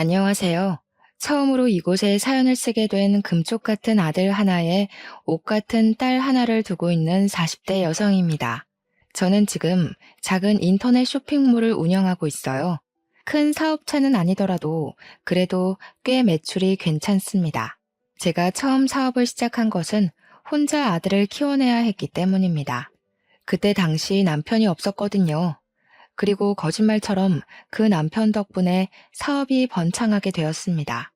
안녕하세요. 처음으로 이곳에 사연을 쓰게 된 금쪽 같은 아들 하나에 옥 같은 딸 하나를 두고 있는 40대 여성입니다. 저는 지금 작은 인터넷 쇼핑몰을 운영하고 있어요. 큰 사업체는 아니더라도 그래도 꽤 매출이 괜찮습니다. 제가 처음 사업을 시작한 것은 혼자 아들을 키워내야 했기 때문입니다. 그때 당시 남편이 없었거든요. 그리고 거짓말처럼 그 남편 덕분에 사업이 번창하게 되었습니다.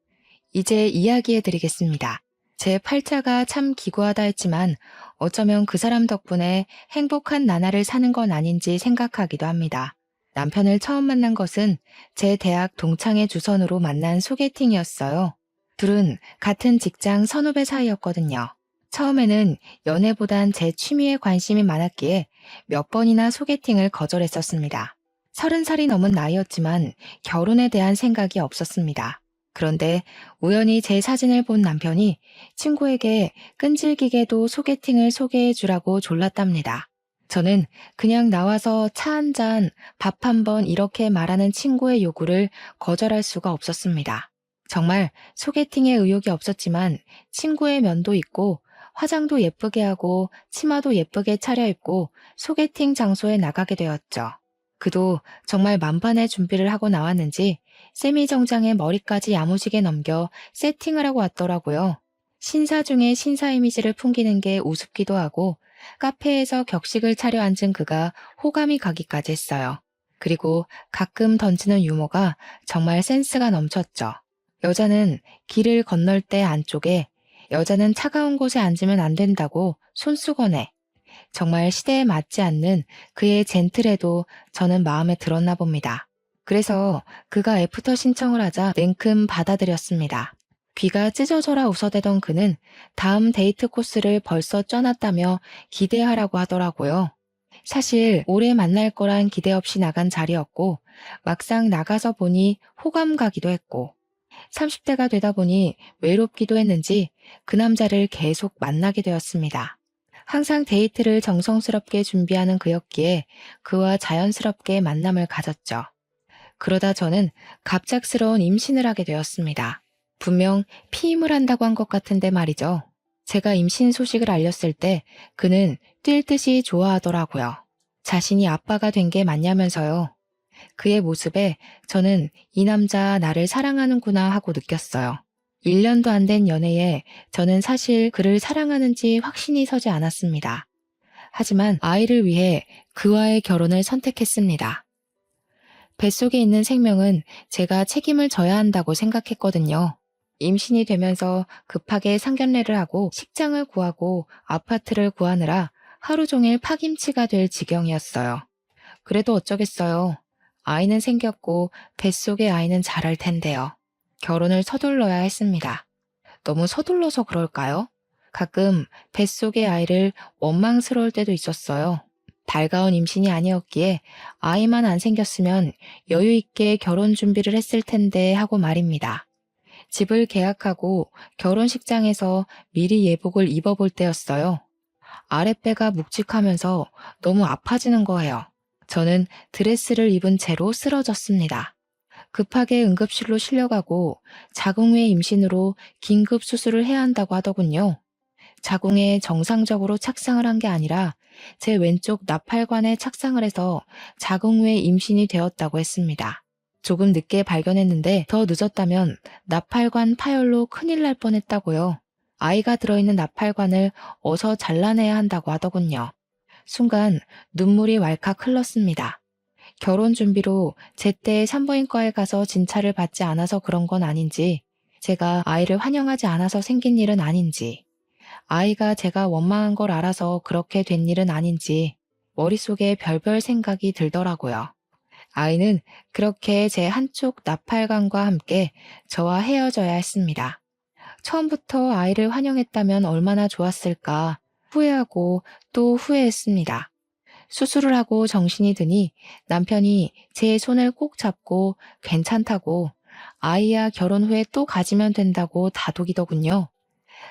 이제 이야기해 드리겠습니다. 제 팔자가 참 기구하다 했지만 어쩌면 그 사람 덕분에 행복한 나날을 사는 건 아닌지 생각하기도 합니다. 남편을 처음 만난 것은 제 대학 동창회 주선으로 만난 소개팅이었어요. 둘은 같은 직장 선후배 사이였거든요. 처음에는 연애보단 제 취미에 관심이 많았기에 몇 번이나 소개팅을 거절했었습니다. 30살이 넘은 나이였지만 결혼에 대한 생각이 없었습니다. 그런데 우연히 제 사진을 본 남편이 친구에게 끈질기게도 소개팅을 소개해 주라고 졸랐답니다. 저는 그냥 나와서 차 한 잔, 밥 한 번 이렇게 말하는 친구의 요구를 거절할 수가 없었습니다. 정말 소개팅에 의욕이 없었지만 친구의 면도 있고 화장도 예쁘게 하고 치마도 예쁘게 차려입고 소개팅 장소에 나가게 되었죠. 그도 정말 만반의 준비를 하고 나왔는지 세미정장에 머리까지 야무지게 넘겨 세팅을 하고 왔더라고요. 신사 중에 신사 이미지를 풍기는 게 우습기도 하고 카페에서 격식을 차려 앉은 그가 호감이 가기까지 했어요. 그리고 가끔 던지는 유머가 정말 센스가 넘쳤죠. 여자는 길을 건널 때 안쪽에, 여자는 차가운 곳에 앉으면 안 된다고 손수건에. 정말 시대에 맞지 않는 그의 젠틀해도 저는 마음에 들었나 봅니다. 그래서 그가 애프터 신청을 하자 냉큼 받아들였습니다. 귀가 찢어져라 웃어대던 그는 다음 데이트 코스를 벌써 쪄놨다며 기대하라고 하더라고요. 사실 오래 만날 거란 기대 없이 나간 자리였고 막상 나가서 보니 호감 가기도 했고 30대가 되다 보니 외롭기도 했는지 그 남자를 계속 만나게 되었습니다. 항상 데이트를 정성스럽게 준비하는 그였기에 그와 자연스럽게 만남을 가졌죠. 그러다 저는 갑작스러운 임신을 하게 되었습니다. 분명 피임을 한다고 한 것 같은데 말이죠. 제가 임신 소식을 알렸을 때 그는 뛸 듯이 좋아하더라고요. 자신이 아빠가 된 게 맞냐면서요. 그의 모습에 저는 이 남자 나를 사랑하는구나 하고 느꼈어요. 1년도 안 된 연애에 저는 사실 그를 사랑하는지 확신이 서지 않았습니다. 하지만 아이를 위해 그와의 결혼을 선택했습니다. 뱃속에 있는 생명은 제가 책임을 져야 한다고 생각했거든요. 임신이 되면서 급하게 상견례를 하고 식장을 구하고 아파트를 구하느라 하루 종일 파김치가 될 지경이었어요. 그래도 어쩌겠어요. 아이는 생겼고 뱃속의 아이는 자랄 텐데요. 결혼을 서둘러야 했습니다. 너무 서둘러서 그럴까요? 가끔 뱃속의 아이를 원망스러울 때도 있었어요. 달가운 임신이 아니었기에 아이만 안 생겼으면 여유 있게 결혼 준비를 했을 텐데 하고 말입니다. 집을 계약하고 결혼식장에서 미리 예복을 입어볼 때였어요. 아랫배가 묵직하면서 너무 아파지는 거예요. 저는 드레스를 입은 채로 쓰러졌습니다. 급하게 응급실로 실려가고 자궁외 임신으로 긴급 수술을 해야 한다고 하더군요. 자궁에 정상적으로 착상을 한 게 아니라 제 왼쪽 나팔관에 착상을 해서 자궁외 임신이 되었다고 했습니다. 조금 늦게 발견했는데 더 늦었다면 나팔관 파열로 큰일 날 뻔했다고요. 아이가 들어있는 나팔관을 어서 잘라내야 한다고 하더군요. 순간 눈물이 왈칵 흘렀습니다. 결혼 준비로 제때 산부인과에 가서 진찰을 받지 않아서 그런 건 아닌지, 제가 아이를 환영하지 않아서 생긴 일은 아닌지, 아이가 제가 원망한 걸 알아서 그렇게 된 일은 아닌지 머릿속에 별별 생각이 들더라고요. 아이는 그렇게 제 한쪽 나팔관과 함께 저와 헤어져야 했습니다. 처음부터 아이를 환영했다면 얼마나 좋았을까 후회하고 또 후회했습니다. 수술을 하고 정신이 드니 남편이 제 손을 꼭 잡고 괜찮다고, 아이야 결혼 후에 또 가지면 된다고 다독이더군요.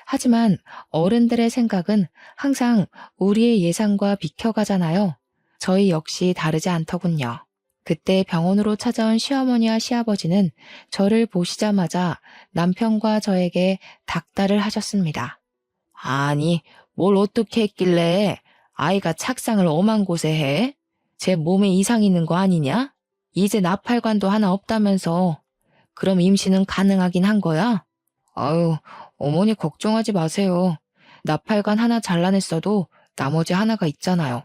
하지만 어른들의 생각은 항상 우리의 예상과 비켜가잖아요. 저희 역시 다르지 않더군요. 그때 병원으로 찾아온 시어머니와 시아버지는 저를 보시자마자 남편과 저에게 닥달을 하셨습니다. 아니, 뭘 어떻게 했길래 아이가 착상을 엄한 곳에 해? 제 몸에 이상 있는 거 아니냐? 이제 나팔관도 하나 없다면서. 그럼 임신은 가능하긴 한 거야? 아유, 어머니 걱정하지 마세요. 나팔관 하나 잘라냈어도 나머지 하나가 있잖아요.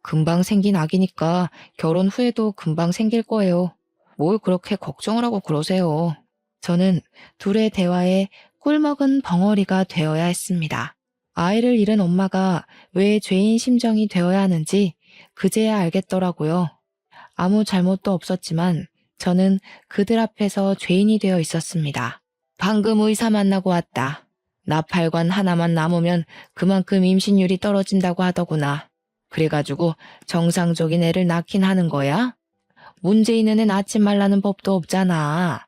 금방 생긴 아기니까 결혼 후에도 금방 생길 거예요. 뭘 그렇게 걱정을 하고 그러세요. 저는 둘의 대화에 꿀먹은 벙어리가 되어야 했습니다. 아이를 잃은 엄마가 왜 죄인 심정이 되어야 하는지 그제야 알겠더라고요. 아무 잘못도 없었지만 저는 그들 앞에서 죄인이 되어 있었습니다. 방금 의사 만나고 왔다. 나팔관 하나만 남으면 그만큼 임신율이 떨어진다고 하더구나. 그래가지고 정상적인 애를 낳긴 하는 거야? 문제 있는 애 낳지 말라는 법도 없잖아.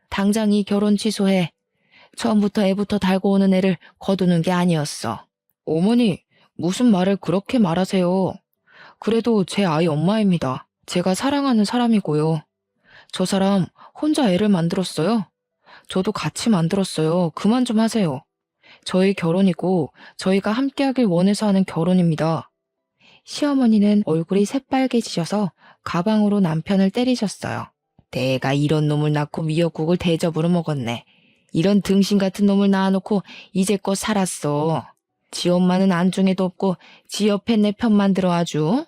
당장 이 결혼 취소해. 처음부터 애부터 달고 오는 애를 거두는 게 아니었어. 어머니, 무슨 말을 그렇게 말하세요? 그래도 제 아이 엄마입니다. 제가 사랑하는 사람이고요. 저 사람 혼자 애를 만들었어요. 저도 같이 만들었어요. 그만 좀 하세요. 저희 결혼이고 저희가 함께하길 원해서 하는 결혼입니다. 시어머니는 얼굴이 새빨개지셔서 가방으로 남편을 때리셨어요. 내가 이런 놈을 낳고 미역국을 대접으로 먹었네. 이런 등신 같은 놈을 낳아놓고 이제껏 살았어. 지 엄마는 안중에도 없고 지 옆에 내 편만 들어 아주.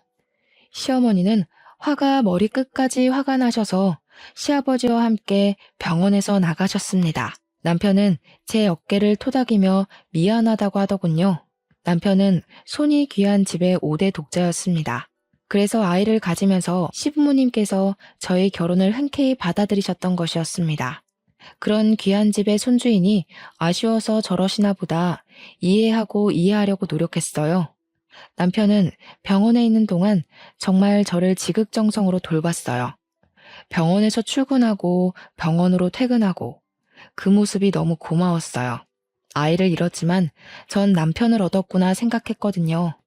시어머니는 화가 머리끝까지 화가 나셔서 시아버지와 함께 병원에서 나가셨습니다. 남편은 제 어깨를 토닥이며 미안하다고 하더군요. 남편은 손이 귀한 집의 5대 독자였습니다. 그래서 아이를 가지면서 시부모님께서 저희 결혼을 흔쾌히 받아들이셨던 것이었습니다. 그런 귀한 집의 손주이니 아쉬워서 저러시나 보다 이해하고 이해하려고 노력했어요. 남편은 병원에 있는 동안 정말 저를 지극정성으로 돌봤어요. 병원에서 출근하고 병원으로 퇴근하고 그 모습이 너무 고마웠어요. 아이를 잃었지만 전 남편을 얻었구나 생각했거든요.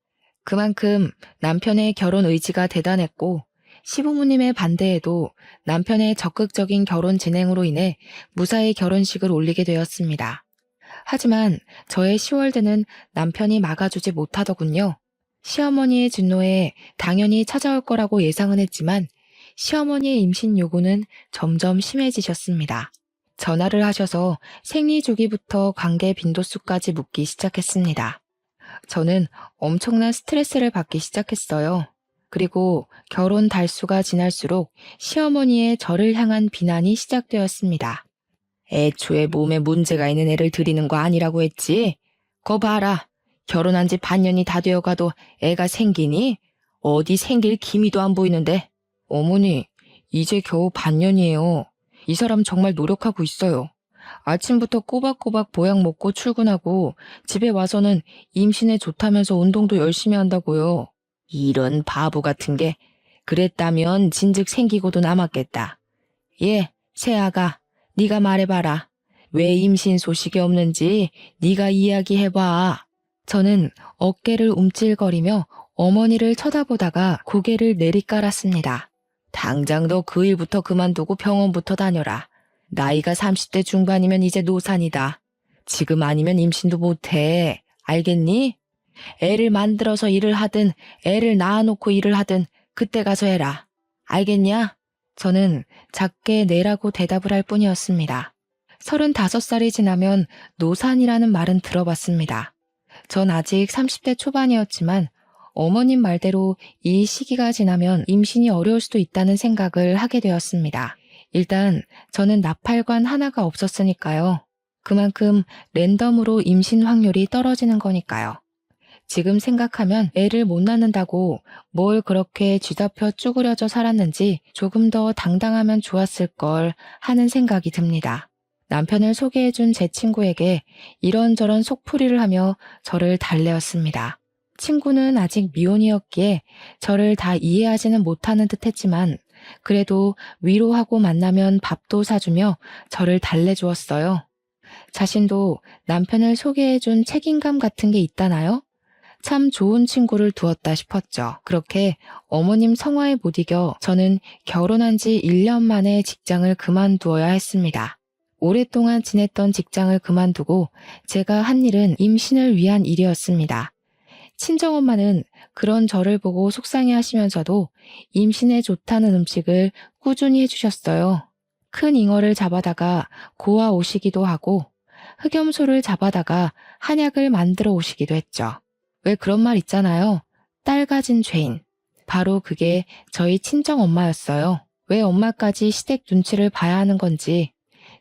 그만큼 남편의 결혼 의지가 대단했고 시부모님의 반대에도 남편의 적극적인 결혼 진행으로 인해 무사히 결혼식을 올리게 되었습니다. 하지만 저의 10월드는 남편이 막아주지 못하더군요. 시어머니의 진노에 당연히 찾아올 거라고 예상은 했지만 시어머니의 임신 요구는 점점 심해지셨습니다. 전화를 하셔서 생리 주기부터 관계 빈도수까지 묻기 시작했습니다. 저는 엄청난 스트레스를 받기 시작했어요. 그리고 결혼 달수가 지날수록 시어머니의 저를 향한 비난이 시작되었습니다. 애초에 몸에 문제가 있는 애를 들이는 거 아니라고 했지? 거 봐라. 결혼한 지 반년이 다 되어가도 애가 생기니? 어디 생길 기미도 안 보이는데. 어머니, 이제 겨우 반년이에요. 이 사람 정말 노력하고 있어요. 아침부터 꼬박꼬박 보약 먹고 출근하고 집에 와서는 임신에 좋다면서 운동도 열심히 한다고요. 이런 바보 같은 게. 그랬다면 진즉 생기고도 남았겠다. 예, 새아가, 네가 말해봐라. 왜 임신 소식이 없는지 네가 이야기해봐. 저는 어깨를 움찔거리며 어머니를 쳐다보다가 고개를 내리깔았습니다. 당장 너 그 일부터 그만두고 병원부터 다녀라. 나이가 30대 중반이면 이제 노산이다. 지금 아니면 임신도 못해. 알겠니? 애를 만들어서 일을 하든 애를 낳아놓고 일을 하든 그때 가서 해라. 알겠냐? 저는 작게 네라고 대답을 할 뿐이었습니다. 35살이 지나면 노산이라는 말은 들어봤습니다. 전 아직 30대 초반이었지만 어머님 말대로 이 시기가 지나면 임신이 어려울 수도 있다는 생각을 하게 되었습니다. 일단 저는 나팔관 하나가 없었으니까요. 그만큼 랜덤으로 임신 확률이 떨어지는 거니까요. 지금 생각하면 애를 못 낳는다고 뭘 그렇게 쥐잡혀 쭈그려져 살았는지 조금 더 당당하면 좋았을 걸 하는 생각이 듭니다. 남편을 소개해준 제 친구에게 이런저런 속풀이를 하며 저를 달래었습니다. 친구는 아직 미혼이었기에 저를 다 이해하지는 못하는 듯 했지만 그래도 위로하고 만나면 밥도 사주며 저를 달래주었어요. 자신도 남편을 소개해준 책임감 같은 게 있다나요? 참 좋은 친구를 두었다 싶었죠. 그렇게 어머님 성화에 못 이겨 저는 결혼한 지 1년 만에 직장을 그만두어야 했습니다. 오랫동안 지냈던 직장을 그만두고 제가 한 일은 임신을 위한 일이었습니다. 친정엄마는 그런 저를 보고 속상해 하시면서도 임신에 좋다는 음식을 꾸준히 해주셨어요. 큰 잉어를 잡아다가 고아 오시기도 하고 흑염소를 잡아다가 한약을 만들어 오시기도 했죠. 왜 그런 말 있잖아요. 딸 가진 죄인. 바로 그게 저희 친정엄마였어요. 왜 엄마까지 시댁 눈치를 봐야 하는 건지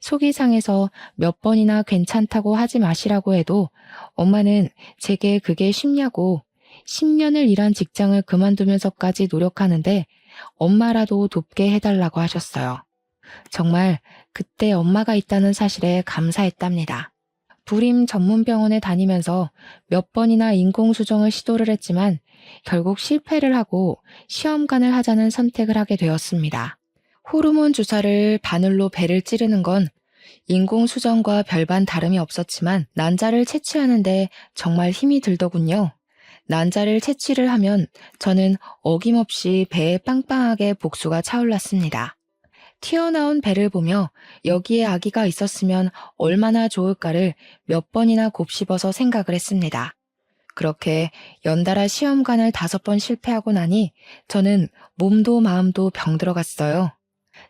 속이 상해서 몇 번이나 괜찮다고 하지 마시라고 해도 엄마는 제게 그게 쉽냐고 10년을 일한 직장을 그만두면서까지 노력하는데 엄마라도 돕게 해달라고 하셨어요. 정말 그때 엄마가 있다는 사실에 감사했답니다. 불임 전문병원에 다니면서 몇 번이나 인공수정을 시도를 했지만 결국 실패를 하고 시험관을 하자는 선택을 하게 되었습니다. 호르몬 주사를 바늘로 배를 찌르는 건 인공수정과 별반 다름이 없었지만 난자를 채취하는데 정말 힘이 들더군요. 난자를 채취를 하면 저는 어김없이 배에 빵빵하게 복수가 차올랐습니다. 튀어나온 배를 보며 여기에 아기가 있었으면 얼마나 좋을까를 몇 번이나 곱씹어서 생각을 했습니다. 그렇게 연달아 시험관을 5번 실패하고 나니 저는 몸도 마음도 병들어갔어요.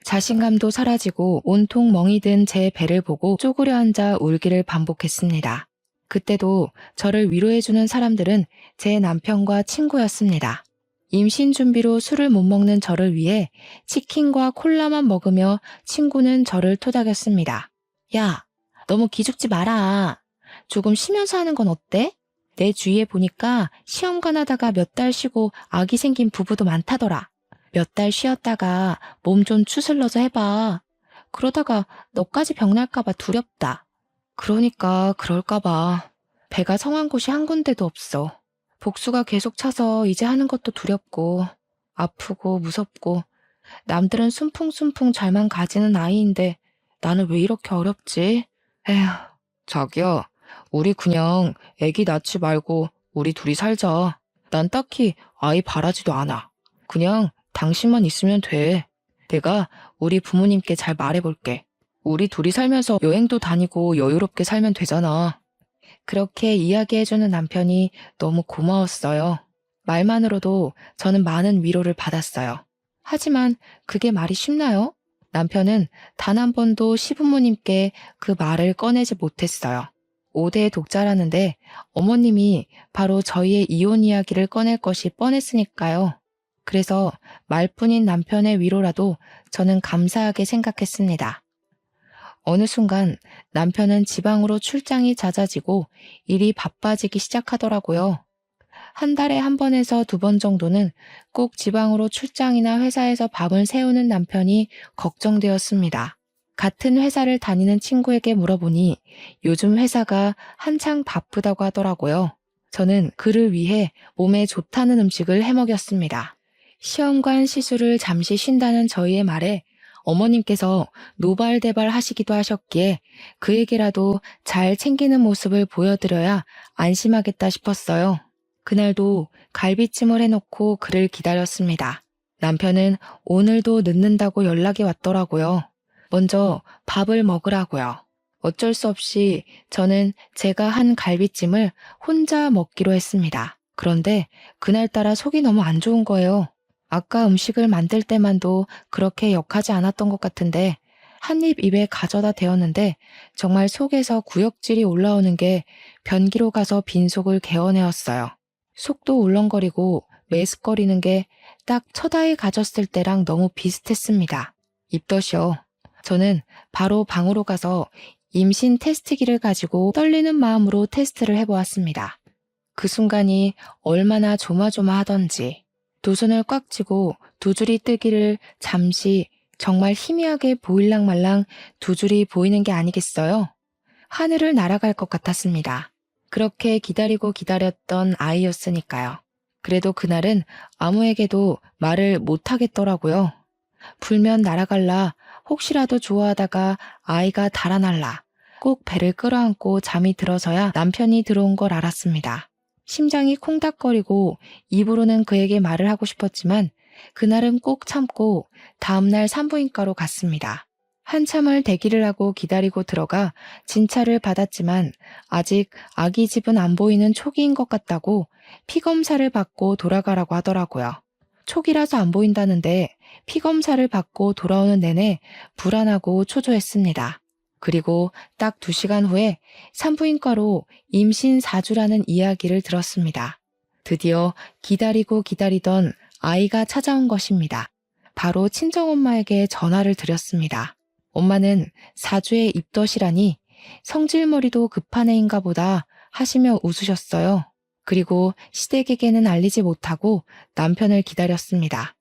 자신감도 사라지고 온통 멍이 든 제 배를 보고 쪼그려 앉아 울기를 반복했습니다. 그때도 저를 위로해주는 사람들은 제 남편과 친구였습니다. 임신 준비로 술을 못 먹는 저를 위해 치킨과 콜라만 먹으며 친구는 저를 토닥였습니다. 야, 너무 기죽지 마라. 조금 쉬면서 하는 건 어때? 내 주위에 보니까 시험관 하다가 몇 달 쉬고 아기 생긴 부부도 많다더라. 몇 달 쉬었다가 몸 좀 추슬러서 해봐. 그러다가 너까지 병날까봐 두렵다. 그러니까 그럴까봐. 배가 성한 곳이 한 군데도 없어. 복수가 계속 차서 이제 하는 것도 두렵고 아프고 무섭고 남들은 순풍순풍 잘만 가지는 아이인데 나는 왜 이렇게 어렵지? 에휴, 자기야, 우리 그냥 애기 낳지 말고 우리 둘이 살자. 난 딱히 아이 바라지도 않아. 그냥 당신만 있으면 돼. 내가 우리 부모님께 잘 말해볼게. 우리 둘이 살면서 여행도 다니고 여유롭게 살면 되잖아. 그렇게 이야기해주는 남편이 너무 고마웠어요. 말만으로도 저는 많은 위로를 받았어요. 하지만 그게 말이 쉽나요? 남편은 단 한 번도 시부모님께 그 말을 꺼내지 못했어요. 5대 독자라는데 어머님이 바로 저희의 이혼 이야기를 꺼낼 것이 뻔했으니까요. 그래서 말뿐인 남편의 위로라도 저는 감사하게 생각했습니다. 어느 순간 남편은 지방으로 출장이 잦아지고 일이 바빠지기 시작하더라고요. 한 달에 1번에서 2번 정도는 꼭 지방으로 출장이나 회사에서 밤을 새우는 남편이 걱정되었습니다. 같은 회사를 다니는 친구에게 물어보니 요즘 회사가 한창 바쁘다고 하더라고요. 저는 그를 위해 몸에 좋다는 음식을 해먹였습니다. 시험관 시술을 잠시 쉰다는 저희의 말에 어머님께서 노발대발 하시기도 하셨기에 그에게라도 잘 챙기는 모습을 보여드려야 안심하겠다 싶었어요. 그날도 갈비찜을 해놓고 그를 기다렸습니다. 남편은 오늘도 늦는다고 연락이 왔더라고요. 먼저 밥을 먹으라고요. 어쩔 수 없이 저는 제가 한 갈비찜을 혼자 먹기로 했습니다. 그런데 그날따라 속이 너무 안 좋은 거예요. 아까 음식을 만들 때만도 그렇게 역하지 않았던 것 같은데 한 입 입에 가져다 대었는데 정말 속에서 구역질이 올라오는 게 변기로 가서 빈속을 개어내었어요. 속도 울렁거리고 메스꺼리는 게 딱 첫 아이 가졌을 때랑 너무 비슷했습니다. 입덧이요. 저는 바로 방으로 가서 임신 테스트기를 가지고 떨리는 마음으로 테스트를 해보았습니다. 그 순간이 얼마나 조마조마하던지. 두 손을 꽉 쥐고 두 줄이 뜨기를 잠시 정말 희미하게 보일랑 말랑 두 줄이 보이는 게 아니겠어요? 하늘을 날아갈 것 같았습니다. 그렇게 기다리고 기다렸던 아이였으니까요. 그래도 그날은 아무에게도 말을 못하겠더라고요. 불면 날아갈라, 혹시라도 좋아하다가 아이가 달아날라, 꼭 배를 끌어안고 잠이 들어서야 남편이 들어온 걸 알았습니다. 심장이 콩닥거리고 입으로는 그에게 말을 하고 싶었지만 그날은 꼭 참고 다음날 산부인과로 갔습니다. 한참을 대기를 하고 기다리고 들어가 진찰을 받았지만 아직 아기 집은 안 보이는 초기인 것 같다고 피검사를 받고 돌아가라고 하더라고요. 초기라서 안 보인다는데 피검사를 받고 돌아오는 내내 불안하고 초조했습니다. 그리고 딱 2시간 후에 산부인과로 임신 4주라는 이야기를 들었습니다. 드디어 기다리고 기다리던 아이가 찾아온 것입니다. 바로 친정엄마에게 전화를 드렸습니다. 엄마는 4주의 입덧이라니 성질머리도 급한 애인가 보다 하시며 웃으셨어요. 그리고 시댁에게는 알리지 못하고 남편을 기다렸습니다.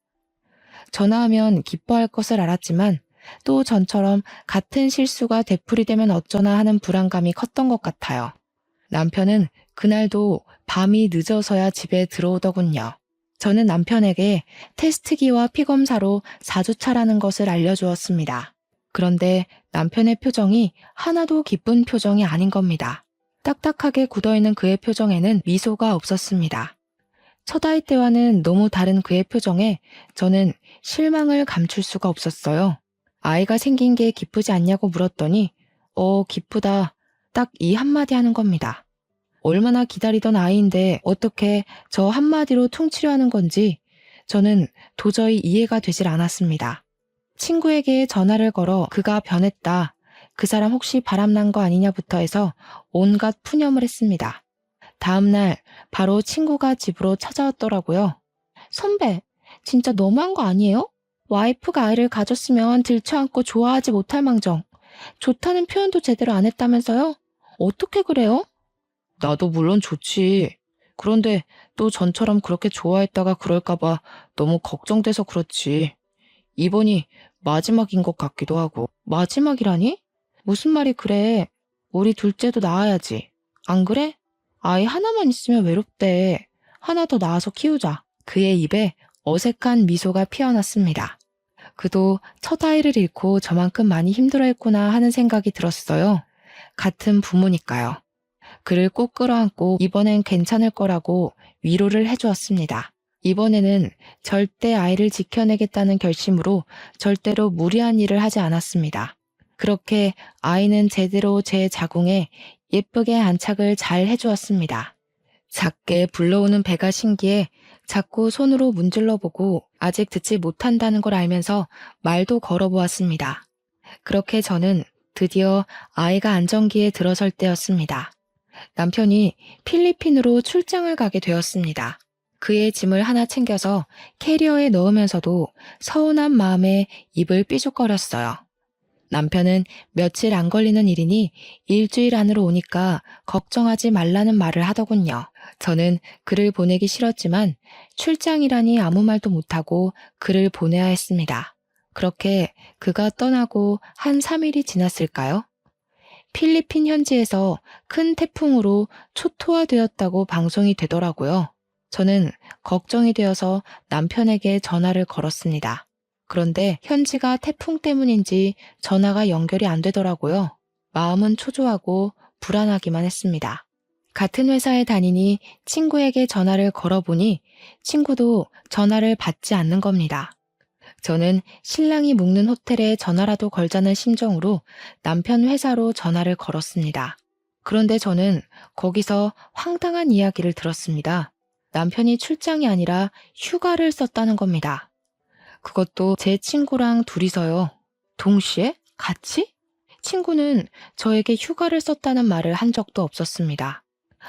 전화하면 기뻐할 것을 알았지만 또 전처럼 같은 실수가 되풀이되면 어쩌나 하는 불안감이 컸던 것 같아요. 남편은 그날도 밤이 늦어서야 집에 들어오더군요. 저는 남편에게 테스트기와 피검사로 4주차라는 것을 알려주었습니다. 그런데 남편의 표정이 하나도 기쁜 표정이 아닌 겁니다. 딱딱하게 굳어있는 그의 표정에는 미소가 없었습니다. 첫 아이 때와는 너무 다른 그의 표정에 저는 실망을 감출 수가 없었어요. 아이가 생긴 게 기쁘지 않냐고 물었더니 기쁘다. 딱 이 한마디 하는 겁니다. 얼마나 기다리던 아이인데 어떻게 저 한마디로 퉁치려 하는 건지 저는 도저히 이해가 되질 않았습니다. 친구에게 전화를 걸어 그가 변했다. 그 사람 혹시 바람난 거 아니냐부터 해서 온갖 푸념을 했습니다. 다음날 바로 친구가 집으로 찾아왔더라고요. 선배, 진짜 너무한 거 아니에요? 와이프가 아이를 가졌으면 들쳐안고 좋아하지 못할 망정. 좋다는 표현도 제대로 안 했다면서요? 어떻게 그래요? 나도 물론 좋지. 그런데 또 전처럼 그렇게 좋아했다가 그럴까봐 너무 걱정돼서 그렇지. 이번이 마지막인 것 같기도 하고. 마지막이라니? 무슨 말이 그래. 우리 둘째도 낳아야지. 안 그래? 아이 하나만 있으면 외롭대. 하나 더 낳아서 키우자. 그의 입에 어색한 미소가 피어났습니다. 그도 첫 아이를 잃고 저만큼 많이 힘들어했구나 하는 생각이 들었어요. 같은 부모니까요. 그를 꼭 끌어안고 이번엔 괜찮을 거라고 위로를 해주었습니다. 이번에는 절대 아이를 지켜내겠다는 결심으로 절대로 무리한 일을 하지 않았습니다. 그렇게 아이는 제대로 제 자궁에 예쁘게 안착을 잘 해주었습니다. 작게 불러오는 배가 신기해 자꾸 손으로 문질러 보고 아직 듣지 못한다는 걸 알면서 말도 걸어보았습니다. 그렇게 저는 드디어 아이가 안정기에 들어설 때였습니다. 남편이 필리핀으로 출장을 가게 되었습니다. 그의 짐을 하나 챙겨서 캐리어에 넣으면서도 서운한 마음에 입을 삐죽거렸어요. 남편은 며칠 안 걸리는 일이니 일주일 안으로 오니까 걱정하지 말라는 말을 하더군요. 저는 그를 보내기 싫었지만 출장이라니 아무 말도 못하고 그를 보내야 했습니다. 그렇게 그가 떠나고 한 3일이 지났을까요? 필리핀 현지에서 큰 태풍으로 초토화되었다고 방송이 되더라고요. 저는 걱정이 되어서 남편에게 전화를 걸었습니다. 그런데 현지가 태풍 때문인지 전화가 연결이 안 되더라고요. 마음은 초조하고 불안하기만 했습니다. 같은 회사에 다니니 친구에게 전화를 걸어보니 친구도 전화를 받지 않는 겁니다. 저는 신랑이 묵는 호텔에 전화라도 걸자는 심정으로 남편 회사로 전화를 걸었습니다. 그런데 저는 거기서 황당한 이야기를 들었습니다. 남편이 출장이 아니라 휴가를 썼다는 겁니다. 그것도 제 친구랑 둘이서요. 동시에? 같이? 친구는 저에게 휴가를 썼다는 말을 한 적도 없었습니다.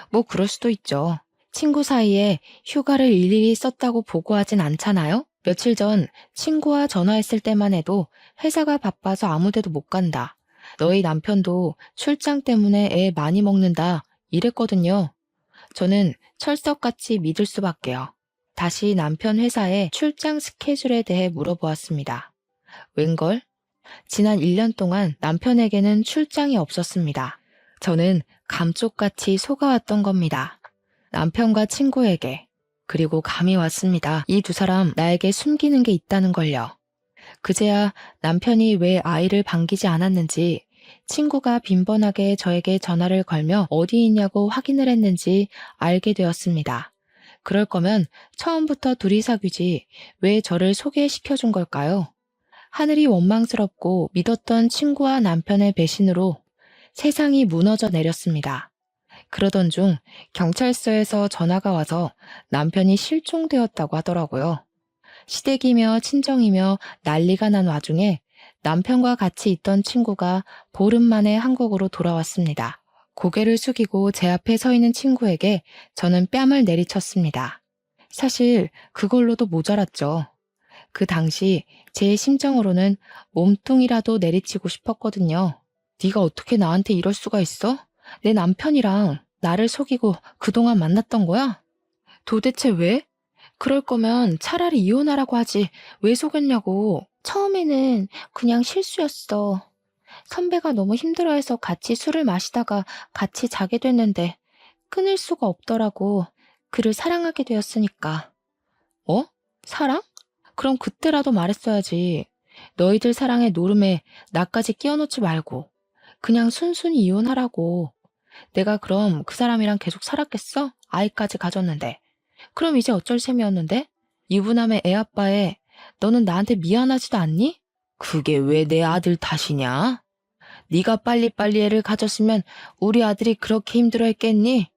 뭐 그럴 수도 있죠. 친구 사이에 휴가를 일일이 썼다고 보고하진 않잖아요? 며칠 전 친구와 전화했을 때만 해도 회사가 바빠서 아무 데도 못 간다. 너희 남편도 출장 때문에 애 많이 먹는다. 이랬거든요. 저는 철석같이 믿을 수밖에요. 다시 남편 회사의 출장 스케줄에 대해 물어보았습니다. 웬걸? 지난 1년 동안 남편에게는 출장이 없었습니다. 저는 감쪽같이 속아왔던 겁니다. 남편과 친구에게. 그리고 감이 왔습니다. 이 두 사람 나에게 숨기는 게 있다는 걸요. 그제야 남편이 왜 아이를 반기지 않았는지 친구가 빈번하게 저에게 전화를 걸며 어디 있냐고 확인을 했는지 알게 되었습니다. 그럴 거면 처음부터 둘이 사귀지 왜 저를 소개시켜 준 걸까요? 하늘이 원망스럽고 믿었던 친구와 남편의 배신으로 세상이 무너져 내렸습니다. 그러던 중 경찰서에서 전화가 와서 남편이 실종되었다고 하더라고요. 시댁이며 친정이며 난리가 난 와중에 남편과 같이 있던 친구가 보름 만에 한국으로 돌아왔습니다. 고개를 숙이고 제 앞에 서 있는 친구에게 저는 뺨을 내리쳤습니다. 사실 그걸로도 모자랐죠. 그 당시 제 심정으로는 몸통이라도 내리치고 싶었거든요. 네가 어떻게 나한테 이럴 수가 있어? 내 남편이랑 나를 속이고 그동안 만났던 거야? 도대체 왜? 그럴 거면 차라리 이혼하라고 하지 왜 속였냐고. 처음에는 그냥 실수였어. 선배가 너무 힘들어해서 같이 술을 마시다가 같이 자게 됐는데 끊을 수가 없더라고. 그를 사랑하게 되었으니까. 어? 사랑? 그럼 그때라도 말했어야지. 너희들 사랑의 노름에 나까지 끼워놓지 말고 그냥 순순히 이혼하라고. 내가 그럼 그 사람이랑 계속 살았겠어? 아이까지 가졌는데. 그럼 이제 어쩔 셈이었는데? 유부남의 애아빠에 너는 나한테 미안하지도 않니? 그게 왜 내 아들 탓이냐? 네가 빨리빨리 애를 가졌으면 우리 아들이 그렇게 힘들어했겠니?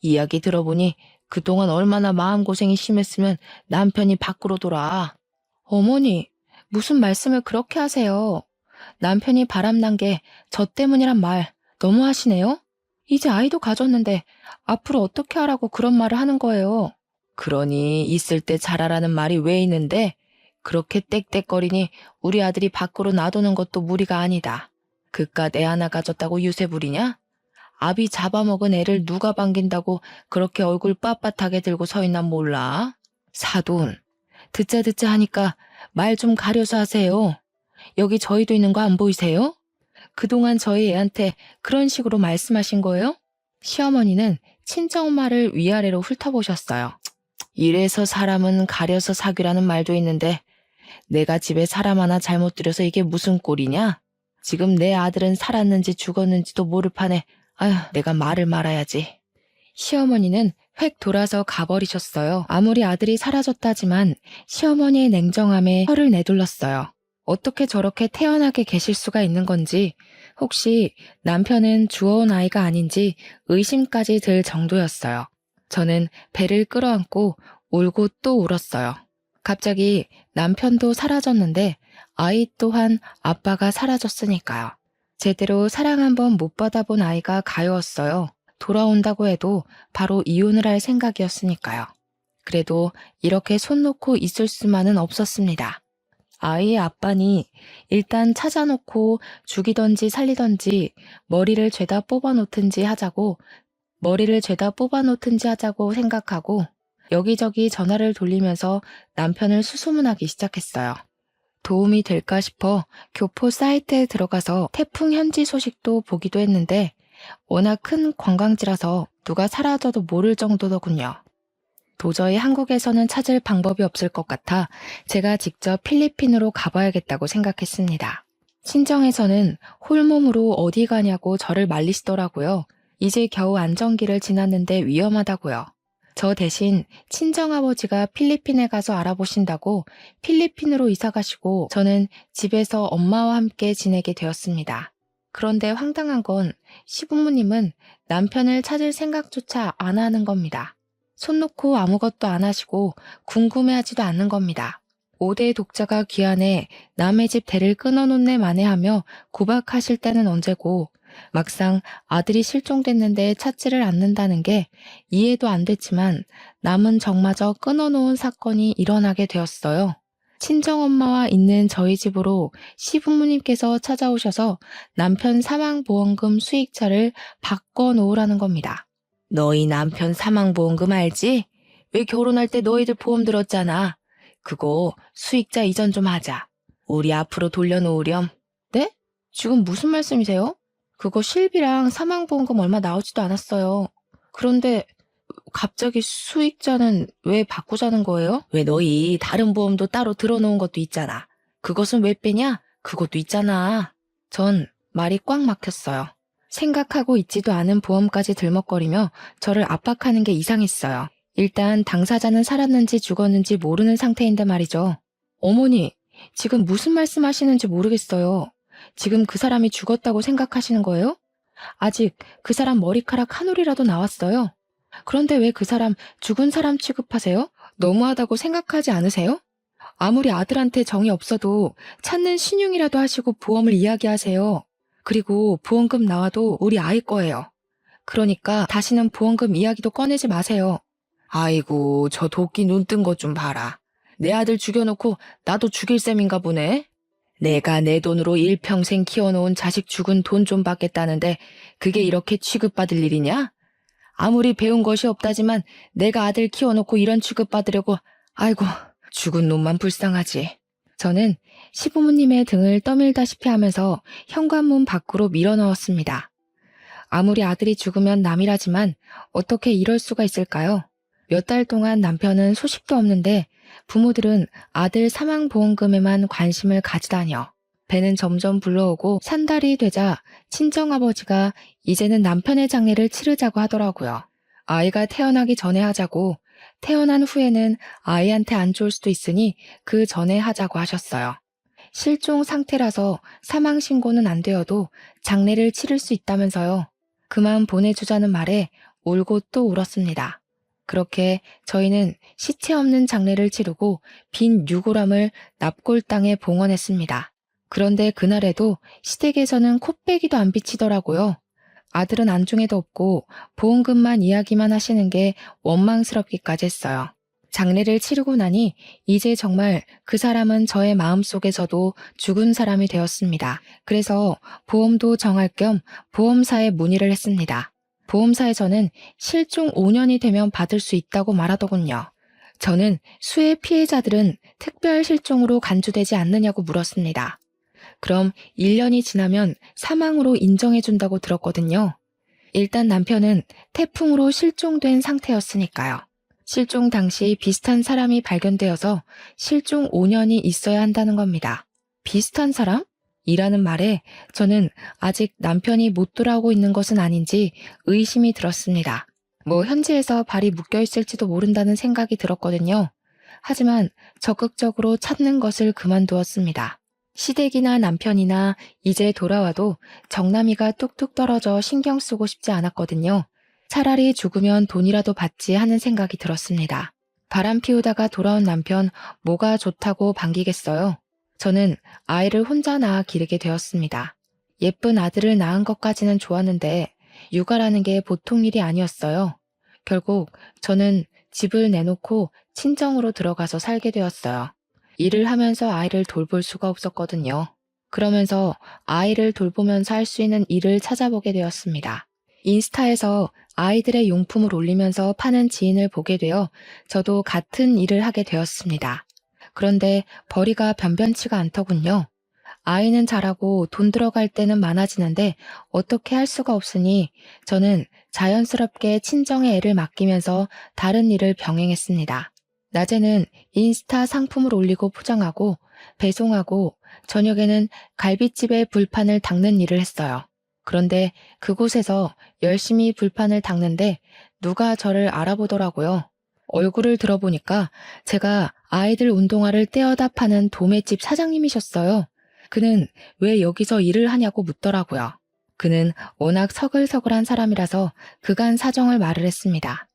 이야기 들어보니 그동안 얼마나 마음고생이 심했으면 남편이 밖으로 돌아. 어머니, 무슨 말씀을 그렇게 하세요? 남편이 바람난 게 저 때문이란 말 너무 하시네요? 이제 아이도 가졌는데 앞으로 어떻게 하라고 그런 말을 하는 거예요? 그러니 있을 때 잘하라는 말이 왜 있는데 그렇게 떽떽거리니 우리 아들이 밖으로 놔두는 것도 무리가 아니다. 그깟 애 하나 가졌다고 유세 부리냐? 아비 잡아먹은 애를 누가 반긴다고 그렇게 얼굴 빳빳하게 들고 서 있나 몰라? 사돈, 듣자 하니까 말 좀 가려서 하세요. 여기 저희도 있는 거 안 보이세요? 그동안 저희 애한테 그런 식으로 말씀하신 거예요? 시어머니는 친정엄마를 위아래로 훑어보셨어요. 이래서 사람은 가려서 사귀라는 말도 있는데 내가 집에 사람 하나 잘못 들여서 이게 무슨 꼴이냐? 지금 내 아들은 살았는지 죽었는지도 모를 판에 아휴 내가 말을 말아야지. 시어머니는 획 돌아서 가버리셨어요. 아무리 아들이 사라졌다지만 시어머니의 냉정함에 혀를 내둘렀어요. 어떻게 저렇게 태연하게 계실 수가 있는 건지 혹시 남편은 주워온 아이가 아닌지 의심까지 들 정도였어요. 저는 배를 끌어안고 울고 또 울었어요. 갑자기 남편도 사라졌는데 아이 또한 아빠가 사라졌으니까요. 제대로 사랑 한번 못 받아본 아이가 가여웠어요. 돌아온다고 해도 바로 이혼을 할 생각이었으니까요. 그래도 이렇게 손 놓고 있을 수만은 없었습니다. 아이의 아빠니 일단 찾아놓고 죽이던지 살리던지 머리를 죄다 뽑아놓든지 하자고 생각하고 여기저기 전화를 돌리면서 남편을 수소문하기 시작했어요. 도움이 될까 싶어 교포 사이트에 들어가서 태풍 현지 소식도 보기도 했는데 워낙 큰 관광지라서 누가 사라져도 모를 정도더군요. 도저히 한국에서는 찾을 방법이 없을 것 같아 제가 직접 필리핀으로 가봐야겠다고 생각했습니다. 친정에서는 홀몸으로 어디 가냐고 저를 말리시더라고요. 이제 겨우 안정기를 지났는데 위험하다고요. 저 대신 친정아버지가 필리핀에 가서 알아보신다고 필리핀으로 이사 가시고 저는 집에서 엄마와 함께 지내게 되었습니다. 그런데 황당한 건 시부모님은 남편을 찾을 생각조차 안 하는 겁니다. 손 놓고 아무것도 안 하시고 궁금해하지도 않는 겁니다. 5대 독자가 귀환해 남의 집 대를 끊어놓네 마네하며 구박하실 때는 언제고 막상 아들이 실종됐는데 찾지를 않는다는 게 이해도 안 됐지만 남은 정마저 끊어놓은 사건이 일어나게 되었어요. 친정엄마와 있는 저희 집으로 시부모님께서 찾아오셔서 남편 사망보험금 수익자를 바꿔놓으라는 겁니다. 너희 남편 사망보험금 알지? 왜 결혼할 때 너희들 보험 들었잖아. 그거 수익자 이전 좀 하자. 우리 앞으로 돌려놓으렴. 네? 지금 무슨 말씀이세요? 그거 실비랑 사망보험금 얼마 나오지도 않았어요. 그런데 갑자기 수익자는 왜 바꾸자는 거예요? 왜 너희 다른 보험도 따로 들어놓은 것도 있잖아. 그것은 왜 빼냐? 그것도 있잖아. 전 말이 꽉 막혔어요. 생각하고 있지도 않은 보험까지 들먹거리며 저를 압박하는 게 이상했어요. 일단 당사자는 살았는지 죽었는지 모르는 상태인데 말이죠. 어머니, 지금 무슨 말씀하시는지 모르겠어요. 지금 그 사람이 죽었다고 생각하시는 거예요? 아직 그 사람 머리카락 한 올이라도 나왔어요. 그런데 왜 그 사람 죽은 사람 취급하세요? 너무하다고 생각하지 않으세요? 아무리 아들한테 정이 없어도 찾는 신용이라도 하시고 보험을 이야기하세요. 그리고 보험금 나와도 우리 아이 거예요. 그러니까 다시는 보험금 이야기도 꺼내지 마세요. 아이고, 저 도끼 눈 뜬 것 좀 봐라. 내 아들 죽여놓고 나도 죽일 셈인가 보네. 내가 내 돈으로 일평생 키워놓은 자식 죽은 돈 좀 받겠다는데 그게 이렇게 취급받을 일이냐? 아무리 배운 것이 없다지만 내가 아들 키워놓고 이런 취급받으려고, 아이고, 죽은 놈만 불쌍하지. 저는 시부모님의 등을 떠밀다시피 하면서 현관문 밖으로 밀어넣었습니다. 아무리 아들이 죽으면 남이라지만 어떻게 이럴 수가 있을까요? 몇 달 동안 남편은 소식도 없는데 부모들은 아들 사망보험금에만 관심을 가지다녀. 배는 점점 불러오고 산 달이 되자 친정아버지가 이제는 남편의 장례를 치르자고 하더라고요. 아이가 태어나기 전에 하자고, 태어난 후에는 아이한테 안 좋을 수도 있으니 그 전에 하자고 하셨어요. 실종 상태라서 사망신고는 안 되어도 장례를 치를 수 있다면서요. 그만 보내주자는 말에 울고 또 울었습니다. 그렇게 저희는 시체 없는 장례를 치르고 빈 유골함을 납골 땅에 봉헌했습니다. 그런데 그날에도 시댁에서는 코빼기도 안 비치더라고요. 아들은 안중에도 없고 보험금만 이야기만 하시는 게 원망스럽기까지 했어요. 장례를 치르고 나니 이제 정말 그 사람은 저의 마음속에서도 죽은 사람이 되었습니다. 그래서 보험도 정할 겸 보험사에 문의를 했습니다. 보험사에서는 실종 5년이 되면 받을 수 있다고 말하더군요. 저는 수해 피해자들은 특별 실종으로 간주되지 않느냐고 물었습니다. 그럼 1년이 지나면 사망으로 인정해준다고 들었거든요. 일단 남편은 태풍으로 실종된 상태였으니까요. 실종 당시 비슷한 사람이 발견되어서 실종 5년이 있어야 한다는 겁니다. 비슷한 사람? 이라는 말에 저는 아직 남편이 못 돌아오고 있는 것은 아닌지 의심이 들었습니다. 현지에서 발이 묶여 있을지도 모른다는 생각이 들었거든요. 하지만 적극적으로 찾는 것을 그만두었습니다. 시댁이나 남편이나 이제 돌아와도 정남이가 뚝뚝 떨어져 신경 쓰고 싶지 않았거든요. 차라리 죽으면 돈이라도 받지 하는 생각이 들었습니다. 바람 피우다가 돌아온 남편 뭐가 좋다고 반기겠어요. 저는 아이를 혼자 낳아 기르게 되었습니다. 예쁜 아들을 낳은 것까지는 좋았는데 육아라는 게 보통 일이 아니었어요. 결국 저는 집을 내놓고 친정으로 들어가서 살게 되었어요. 일을 하면서 아이를 돌볼 수가 없었거든요. 그러면서 아이를 돌보면서 할 수 있는 일을 찾아보게 되었습니다. 인스타에서 아이들의 용품을 올리면서 파는 지인을 보게 되어 저도 같은 일을 하게 되었습니다. 그런데 벌이가 변변치가 않더군요. 아이는 자라고 돈 들어갈 때는 많아지는데 어떻게 할 수가 없으니 저는 자연스럽게 친정의 애를 맡기면서 다른 일을 병행했습니다. 낮에는 인스타 상품을 올리고 포장하고 배송하고 저녁에는 갈비집에 불판을 닦는 일을 했어요. 그런데 그곳에서 열심히 불판을 닦는데 누가 저를 알아보더라고요. 얼굴을 들어보니까 제가 아이들 운동화를 떼어다 파는 도매집 사장님이셨어요. 그는 왜 여기서 일을 하냐고 묻더라고요. 그는 워낙 서글서글한 사람이라서 그간 사정을 말을 했습니다.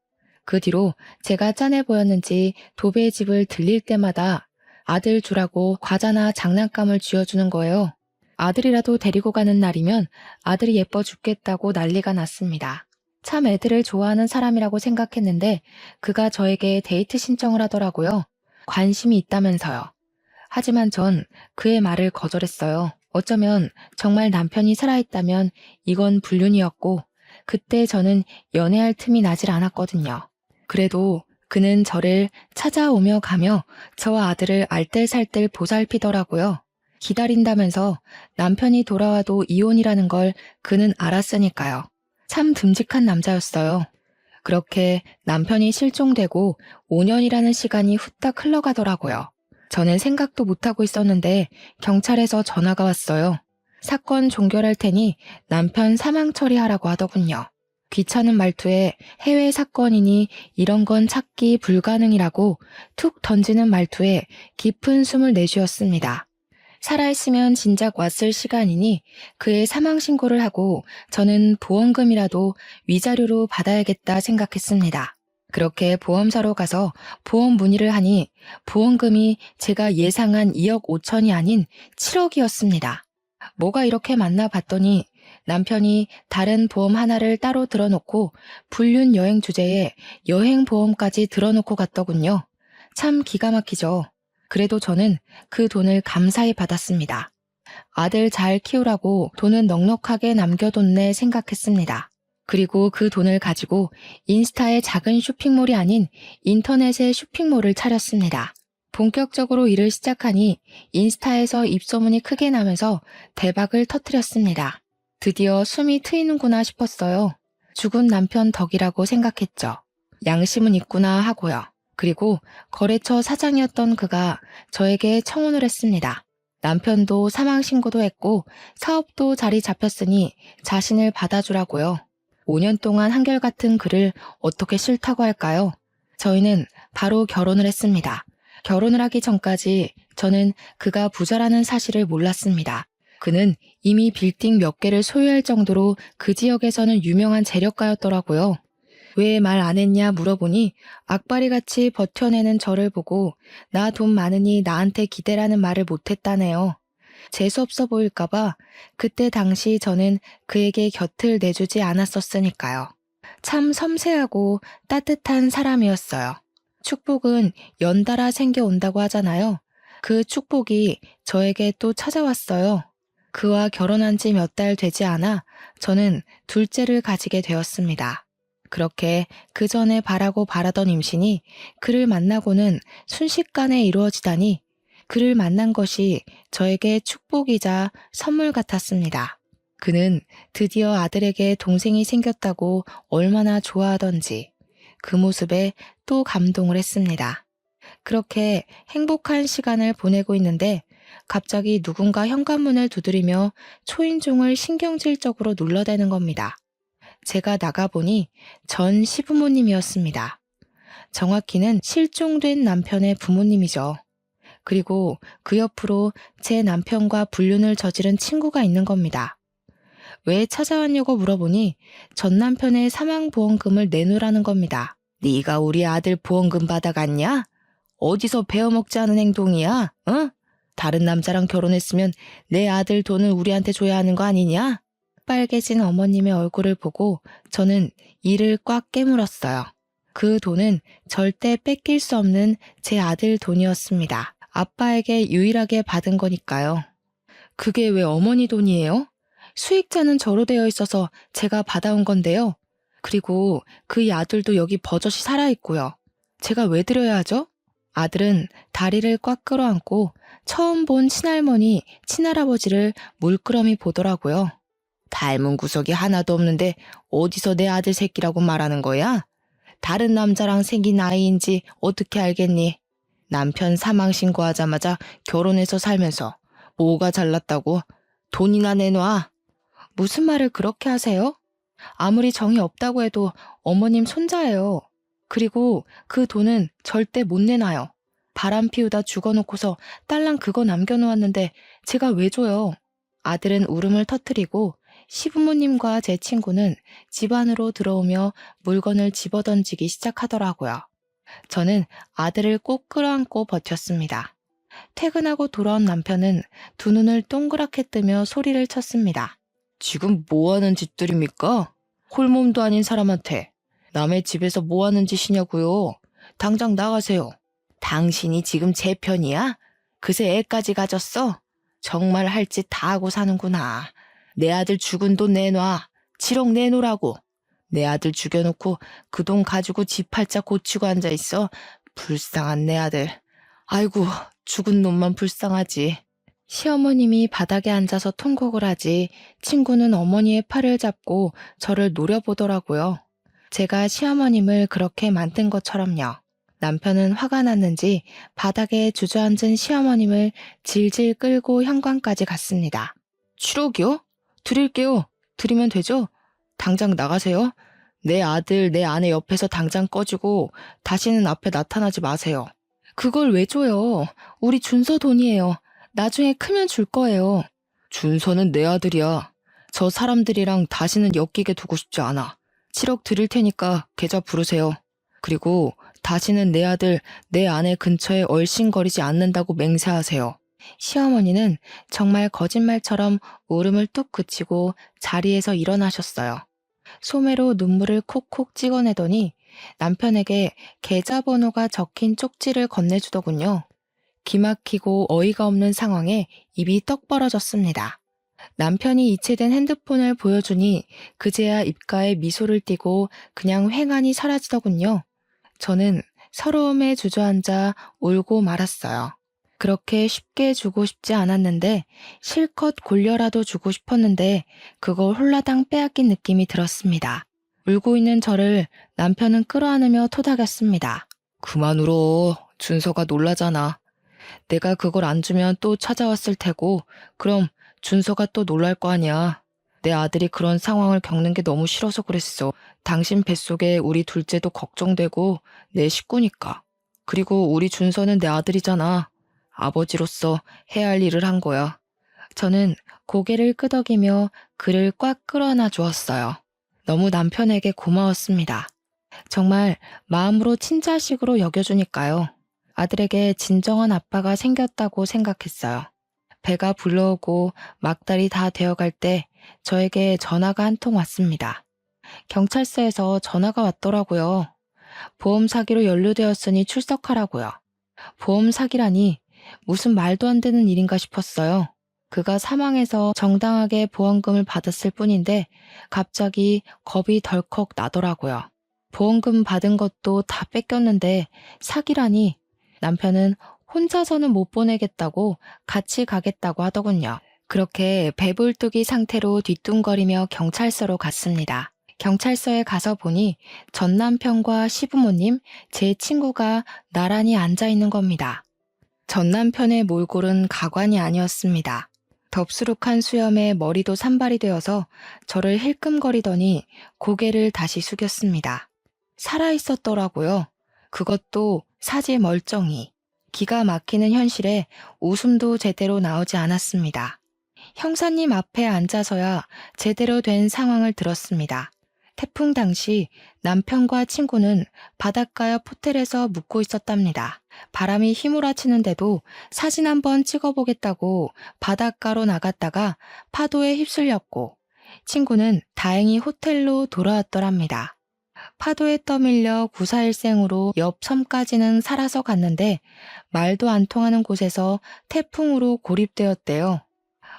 그 뒤로 제가 짠해 보였는지 도배집을 들릴 때마다 아들 주라고 과자나 장난감을 쥐어주는 거예요. 아들이라도 데리고 가는 날이면 아들이 예뻐 죽겠다고 난리가 났습니다. 참 애들을 좋아하는 사람이라고 생각했는데 그가 저에게 데이트 신청을 하더라고요. 관심이 있다면서요. 하지만 전 그의 말을 거절했어요. 어쩌면 정말 남편이 살아있다면 이건 불륜이었고 그때 저는 연애할 틈이 나질 않았거든요. 그래도 그는 저를 찾아오며 가며 저와 아들을 알뜰살뜰 보살피더라고요. 기다린다면서 남편이 돌아와도 이혼이라는 걸 그는 알았으니까요. 참 듬직한 남자였어요. 그렇게 남편이 실종되고 5년이라는 시간이 후딱 흘러가더라고요. 저는 생각도 못하고 있었는데 경찰에서 전화가 왔어요. 사건 종결할 테니 남편 사망 처리하라고 하더군요. 귀찮은 말투에 해외 사건이니 이런 건 찾기 불가능이라고 툭 던지는 말투에 깊은 숨을 내쉬었습니다. 살아있으면 진작 왔을 시간이니 그의 사망 신고를 하고 저는 보험금이라도 위자료로 받아야겠다 생각했습니다. 그렇게 보험사로 가서 보험 문의를 하니 보험금이 제가 예상한 2억 5천이 아닌 7억이었습니다. 뭐가 이렇게 많나 봤더니 남편이 다른 보험 하나를 따로 들어놓고 불륜 여행 주제에 여행 보험까지 들어놓고 갔더군요. 참 기가 막히죠. 그래도 저는 그 돈을 감사히 받았습니다. 아들 잘 키우라고 돈은 넉넉하게 남겨뒀네 생각했습니다. 그리고 그 돈을 가지고 인스타의 작은 쇼핑몰이 아닌 인터넷의 쇼핑몰을 차렸습니다. 본격적으로 일을 시작하니 인스타에서 입소문이 크게 나면서 대박을 터뜨렸습니다. 드디어 숨이 트이는구나 싶었어요. 죽은 남편 덕이라고 생각했죠. 양심은 있구나 하고요. 그리고 거래처 사장이었던 그가 저에게 청혼을 했습니다. 남편도 사망 신고도 했고 사업도 자리 잡혔으니 자신을 받아주라고요. 5년 동안 한결같은 그를 어떻게 싫다고 할까요? 저희는 바로 결혼을 했습니다. 결혼을 하기 전까지 저는 그가 부자라는 사실을 몰랐습니다. 그는 이미 빌딩 몇 개를 소유할 정도로 그 지역에서는 유명한 재력가였더라고요. 왜 말 안 했냐 물어보니 악바리같이 버텨내는 저를 보고 나 돈 많으니 나한테 기대라는 말을 못했다네요. 재수없어 보일까봐 그때 당시 저는 그에게 곁을 내주지 않았었으니까요. 참 섬세하고 따뜻한 사람이었어요. 축복은 연달아 생겨온다고 하잖아요. 그 축복이 저에게 또 찾아왔어요. 그와 결혼한 지 몇 달 되지 않아 저는 둘째를 가지게 되었습니다. 그렇게 그 전에 바라고 바라던 임신이 그를 만나고는 순식간에 이루어지다니 그를 만난 것이 저에게 축복이자 선물 같았습니다. 그는 드디어 아들에게 동생이 생겼다고 얼마나 좋아하던지 그 모습에 또 감동을 했습니다. 그렇게 행복한 시간을 보내고 있는데 갑자기 누군가 현관문을 두드리며 초인종을 신경질적으로 눌러대는 겁니다. 제가 나가보니 전 시부모님이었습니다. 정확히는 실종된 남편의 부모님이죠. 그리고 그 옆으로 제 남편과 불륜을 저지른 친구가 있는 겁니다. 왜 찾아왔냐고 물어보니 전 남편의 사망보험금을 내놓으라는 겁니다. 네가 우리 아들 보험금 받아갔냐? 어디서 배워먹지 않은 행동이야? 응? 다른 남자랑 결혼했으면 내 아들 돈을 우리한테 줘야 하는 거 아니냐? 빨개진 어머님의 얼굴을 보고 저는 이를 꽉 깨물었어요. 그 돈은 절대 뺏길 수 없는 제 아들 돈이었습니다. 아빠에게 유일하게 받은 거니까요. 그게 왜 어머니 돈이에요? 수익자는 저로 되어 있어서 제가 받아온 건데요. 그리고 그 아들도 여기 버젓이 살아있고요. 제가 왜 드려야 하죠? 아들은 다리를 꽉 끌어안고 처음 본 친할머니, 친할아버지를 물끄러미 보더라고요. 닮은 구석이 하나도 없는데 어디서 내 아들 새끼라고 말하는 거야? 다른 남자랑 생긴 아이인지 어떻게 알겠니? 남편 사망 신고하자마자 결혼해서 살면서 뭐가 잘났다고? 돈이나 내놔. 무슨 말을 그렇게 하세요? 아무리 정이 없다고 해도 어머님 손자예요. 그리고 그 돈은 절대 못 내놔요. 바람 피우다 죽어놓고서 딸랑 그거 남겨놓았는데 제가 왜 줘요? 아들은 울음을 터뜨리고 시부모님과 제 친구는 집 안으로 들어오며 물건을 집어던지기 시작하더라고요. 저는 아들을 꼭 끌어안고 버텼습니다. 퇴근하고 돌아온 남편은 두 눈을 동그랗게 뜨며 소리를 쳤습니다. 지금 뭐하는 짓들입니까? 홀몸도 아닌 사람한테 남의 집에서 뭐하는 짓이냐고요? 당장 나가세요. 당신이 지금 제 편이야? 그새 애까지 가졌어? 정말 할 짓 다 하고 사는구나. 내 아들 죽은 돈 내놔. 7억 내놓으라고. 내 아들 죽여놓고 그 돈 가지고 집 팔자 고치고 앉아있어. 불쌍한 내 아들. 아이고, 죽은 놈만 불쌍하지. 시어머님이 바닥에 앉아서 통곡을 하지 친구는 어머니의 팔을 잡고 저를 노려보더라고요. 제가 시어머님을 그렇게 만든 것처럼요. 남편은 화가 났는지 바닥에 주저앉은 시어머님을 질질 끌고 현관까지 갔습니다. 7억이요? 드릴게요. 드리면 되죠? 당장 나가세요. 내 아들, 내 아내 옆에서 당장 꺼지고 다시는 앞에 나타나지 마세요. 그걸 왜 줘요? 우리 준서 돈이에요. 나중에 크면 줄 거예요. 준서는 내 아들이야. 저 사람들이랑 다시는 엮이게 두고 싶지 않아. 7억 드릴 테니까 계좌 부르세요. 그리고 다시는 내 아들, 내 아내 근처에 얼씬거리지 않는다고 맹세하세요. 시어머니는 정말 거짓말처럼 울음을 뚝 그치고 자리에서 일어나셨어요. 소매로 눈물을 콕콕 찍어내더니 남편에게 계좌번호가 적힌 쪽지를 건네주더군요. 기막히고 어이가 없는 상황에 입이 떡 벌어졌습니다. 남편이 이체된 핸드폰을 보여주니 그제야 입가에 미소를 띠고 그냥 횡하니 사라지더군요. 저는 서러움에 주저앉아 울고 말았어요. 그렇게 쉽게 주고 싶지 않았는데 실컷 골려라도 주고 싶었는데 그걸 홀라당 빼앗긴 느낌이 들었습니다. 울고 있는 저를 남편은 끌어안으며 토닥였습니다. 그만 울어. 준서가 놀라잖아. 내가 그걸 안 주면 또 찾아왔을 테고 그럼 준서가 또 놀랄 거 아니야. 내 아들이 그런 상황을 겪는 게 너무 싫어서 그랬어. 당신 뱃속에 우리 둘째도 걱정되고 내 식구니까. 그리고 우리 준서는 내 아들이잖아. 아버지로서 해야 할 일을 한 거야. 저는 고개를 끄덕이며 그를 꽉 끌어안아 주었어요. 너무 남편에게 고마웠습니다. 정말 마음으로 친자식으로 여겨주니까요. 아들에게 진정한 아빠가 생겼다고 생각했어요. 배가 불러오고 막달이 다 되어갈 때 저에게 전화가 한 통 왔습니다. 경찰서에서 전화가 왔더라고요. 보험 사기로 연루되었으니 출석하라고요. 보험 사기라니 무슨 말도 안 되는 일인가 싶었어요. 그가 사망해서 정당하게 보험금을 받았을 뿐인데 갑자기 겁이 덜컥 나더라고요. 보험금 받은 것도 다 뺏겼는데 사기라니. 남편은 혼자서는 못 보내겠다고 같이 가겠다고 하더군요. 그렇게 배불뚝이 상태로 뒤뚱거리며 경찰서로 갔습니다. 경찰서에 가서 보니 전 남편과 시부모님, 제 친구가 나란히 앉아 있는 겁니다. 전 남편의 몰골은 가관이 아니었습니다. 덥수룩한 수염에 머리도 산발이 되어서 저를 힐끔거리더니 고개를 다시 숙였습니다. 살아있었더라고요. 그것도 사지 멀쩡히. 기가 막히는 현실에 웃음도 제대로 나오지 않았습니다. 형사님 앞에 앉아서야 제대로 된 상황을 들었습니다. 태풍 당시 남편과 친구는 바닷가 옆 호텔에서 묵고 있었답니다. 바람이 휘몰아치는데도 사진 한번 찍어보겠다고 바닷가로 나갔다가 파도에 휩쓸렸고 친구는 다행히 호텔로 돌아왔더랍니다. 파도에 떠밀려 구사일생으로 옆 섬까지는 살아서 갔는데 말도 안 통하는 곳에서 태풍으로 고립되었대요.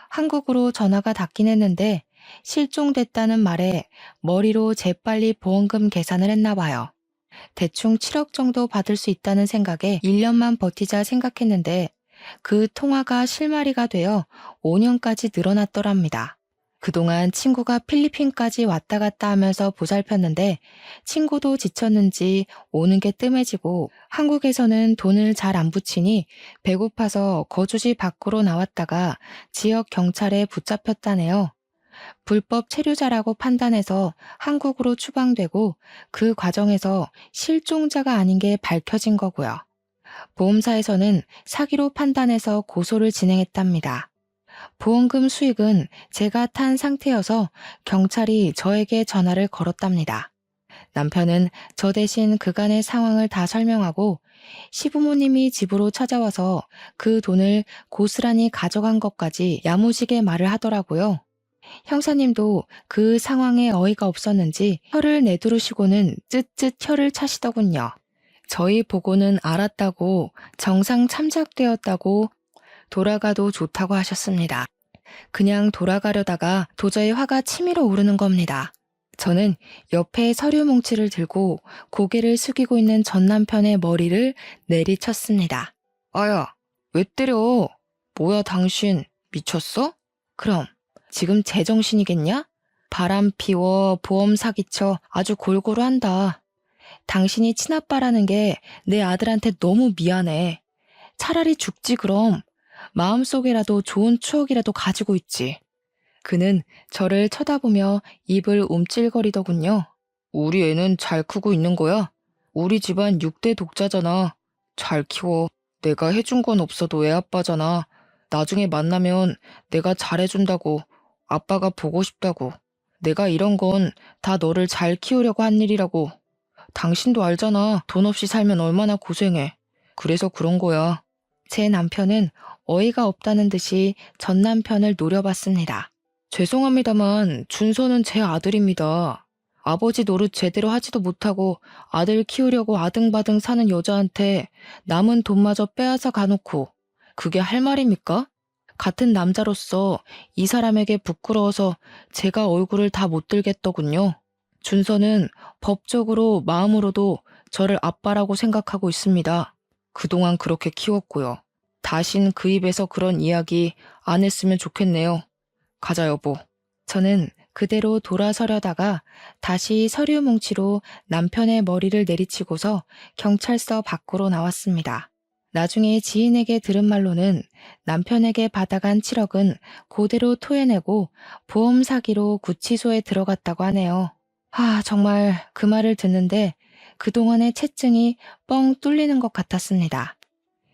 한국으로 전화가 닿긴 했는데 실종됐다는 말에 머리로 재빨리 보험금 계산을 했나 봐요. 대충 7억 정도 받을 수 있다는 생각에 1년만 버티자 생각했는데 그 통화가 실마리가 되어 5년까지 늘어났더랍니다. 그동안 친구가 필리핀까지 왔다 갔다 하면서 보살폈는데 친구도 지쳤는지 오는 게 뜸해지고 한국에서는 돈을 잘 안 붙이니 배고파서 거주지 밖으로 나왔다가 지역 경찰에 붙잡혔다네요. 불법 체류자라고 판단해서 한국으로 추방되고 그 과정에서 실종자가 아닌 게 밝혀진 거고요. 보험사에서는 사기로 판단해서 고소를 진행했답니다. 보험금 수익은 제가 탄 상태여서 경찰이 저에게 전화를 걸었답니다. 남편은 저 대신 그간의 상황을 다 설명하고 시부모님이 집으로 찾아와서 그 돈을 고스란히 가져간 것까지 야무지게 말을 하더라고요. 형사님도 그 상황에 어이가 없었는지 혀를 내두르시고는 쯧쯧 혀를 차시더군요. 저희 보고는 알았다고 정상 참작되었다고 돌아가도 좋다고 하셨습니다. 그냥 돌아가려다가 도저히 화가 치밀어 오르는 겁니다. 저는 옆에 서류 뭉치를 들고 고개를 숙이고 있는 전 남편의 머리를 내리쳤습니다. 아야, 왜 때려? 뭐야 당신, 미쳤어? 그럼 지금 제정신이겠냐? 바람 피워 보험 사기쳐 아주 골고루 한다. 당신이 친아빠라는 게 내 아들한테 너무 미안해. 차라리 죽지 그럼. 마음속에라도 좋은 추억이라도 가지고 있지. 그는 저를 쳐다보며 입을 움찔거리더군요. 우리 애는 잘 크고 있는 거야? 우리 집안 6대 독자잖아. 잘 키워. 내가 해준 건 없어도 애 아빠잖아. 나중에 만나면 내가 잘해준다고. 아빠가 보고 싶다고. 내가 이런 건 다 너를 잘 키우려고 한 일이라고. 당신도 알잖아. 돈 없이 살면 얼마나 고생해. 그래서 그런 거야. 제 남편은 어이가 없다는 듯이 전 남편을 노려봤습니다. 죄송합니다만 준서는 제 아들입니다. 아버지 노릇 제대로 하지도 못하고 아들 키우려고 아등바등 사는 여자한테 남은 돈마저 빼앗아 가놓고 그게 할 말입니까? 같은 남자로서 이 사람에게 부끄러워서 제가 얼굴을 다 못 들겠더군요. 준서는 법적으로 마음으로도 저를 아빠라고 생각하고 있습니다. 그동안 그렇게 키웠고요. 다신 그 입에서 그런 이야기 안 했으면 좋겠네요. 가자 여보. 저는 그대로 돌아서려다가 다시 서류 뭉치로 남편의 머리를 내리치고서 경찰서 밖으로 나왔습니다. 나중에 지인에게 들은 말로는 남편에게 받아간 7억은 그대로 토해내고 보험 사기로 구치소에 들어갔다고 하네요. 정말 그 말을 듣는데 그동안의 채증이 뻥 뚫리는 것 같았습니다.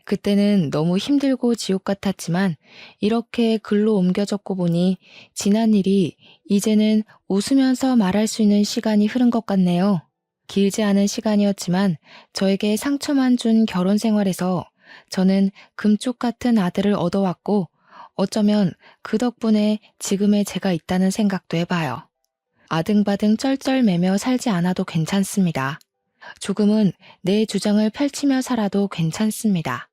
그때는 너무 힘들고 지옥 같았지만 이렇게 글로 옮겨 적고 보니 지난 일이 이제는 웃으면서 말할 수 있는 시간이 흐른 것 같네요. 길지 않은 시간이었지만 저에게 상처만 준 결혼 생활에서 저는 금쪽 같은 아들을 얻어왔고 어쩌면 그 덕분에 지금의 제가 있다는 생각도 해봐요. 아등바등 쩔쩔매며 살지 않아도 괜찮습니다. 조금은 내 주장을 펼치며 살아도 괜찮습니다.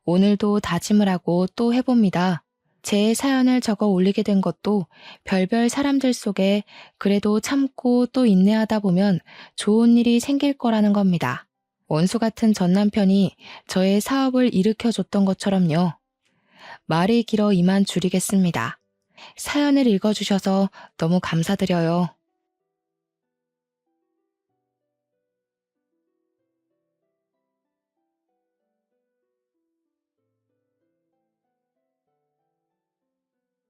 오늘도 다짐을 하고 또 해봅니다. 제 사연을 적어 올리게 된 것도 별별 사람들 속에 그래도 참고 또 인내하다 보면 좋은 일이 생길 거라는 겁니다. 원수 같은 전 남편이 저의 사업을 일으켜줬던 것처럼요. 말이 길어 이만 줄이겠습니다. 사연을 읽어주셔서 너무 감사드려요.